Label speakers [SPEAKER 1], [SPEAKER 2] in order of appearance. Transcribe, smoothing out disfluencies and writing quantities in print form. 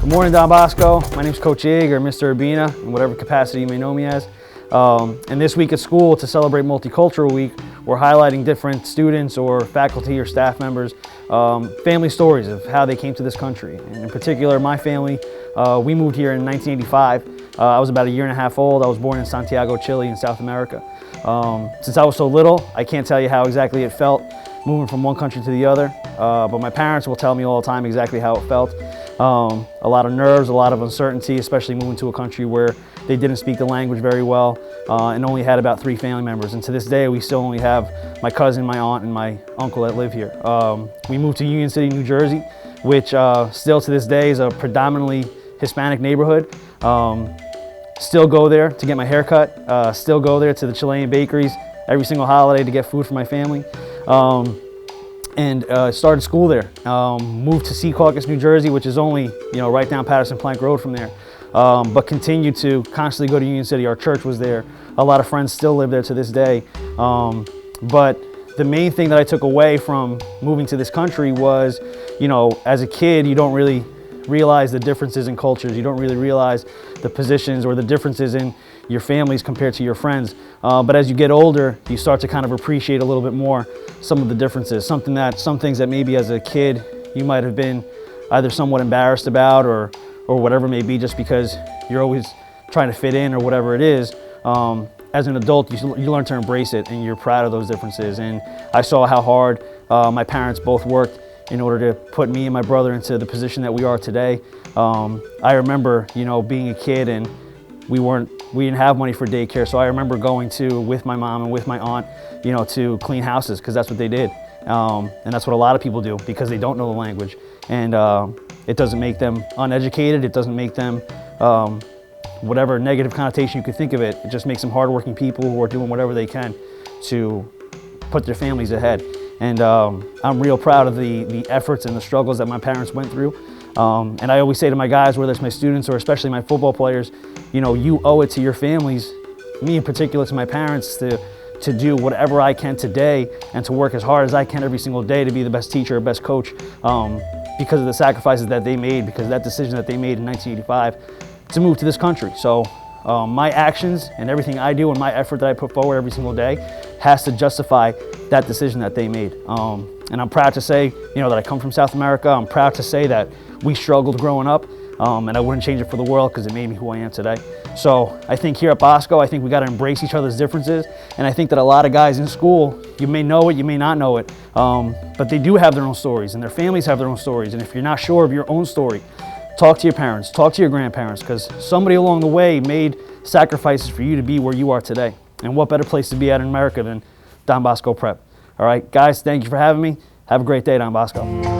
[SPEAKER 1] Good morning, Don Bosco. My name is Coach Ig, or Mr. Urbina, in whatever capacity you may know me as. And this week at school, to celebrate Multicultural Week, we're highlighting different students or faculty or staff members, family stories of how they came to this country. And in particular, my family, we moved here in 1985. I was about a year and a half old. I was born in Santiago, Chile in South America. Since I was so little, I can't tell you how exactly it felt moving from one country to the other, but my parents will tell me all the time exactly how it felt. A lot of nerves, a lot of uncertainty, especially moving to a country where they didn't speak the language very well and only had about 3 family members. And to this day, we still only have my cousin, my aunt, and my uncle that live here. We moved to Union City, New Jersey, which still to this day is a predominantly Hispanic neighborhood. Still go there to get my hair cut, still go there to the Chilean bakeries every single holiday to get food for my family. And started school there. Moved to Secaucus, New Jersey, which is only right down Patterson Plank Road from there. But continued to constantly go to Union City. Our church was there. A lot of friends still live there to this day. But the main thing that I took away from moving to this country was, as a kid, you don't really realize the differences in cultures. You don't really realize the positions or the differences in your families compared to your friends. But as you get older, you start to kind of appreciate a little bit more some of the differences. Some things that maybe as a kid you might have been either somewhat embarrassed about or whatever it may be, just because you're always trying to fit in or whatever it is. As an adult, you learn to embrace it and you're proud of those differences. And I saw how hard my parents both worked in order to put me and my brother into the position that we are today. I remember, being a kid and we didn't have money for daycare, so I remember going with my mom and with my aunt, to clean houses, because that's what they did. And that's what a lot of people do because they don't know the language. And it doesn't make them uneducated, it doesn't make them whatever negative connotation you could think of it. It just makes them hardworking people who are doing whatever they can to put their families ahead. And I'm real proud of the efforts and the struggles that my parents went through. And I always say to my guys, whether it's my students or especially my football players, you owe it to your families, me in particular to my parents, to do whatever I can today and to work as hard as I can every single day to be the best teacher or best coach, because of the sacrifices that they made, because of that decision that they made in 1985 to move to this country. So my actions and everything I do and my effort that I put forward every single day has to justify that decision that they made. And I'm proud to say, that I come from South America. I'm proud to say that we struggled growing up, and I wouldn't change it for the world because it made me who I am today. So I think here at Bosco, I think we got to embrace each other's differences. And I think that a lot of guys in school, you may know it, you may not know it, but they do have their own stories and their families have their own stories. And if you're not sure of your own story, talk to your parents, talk to your grandparents, because somebody along the way made sacrifices for you to be where you are today. And what better place to be at in America than Don Bosco Prep. All right, guys, thank you for having me. Have a great day, Don Bosco.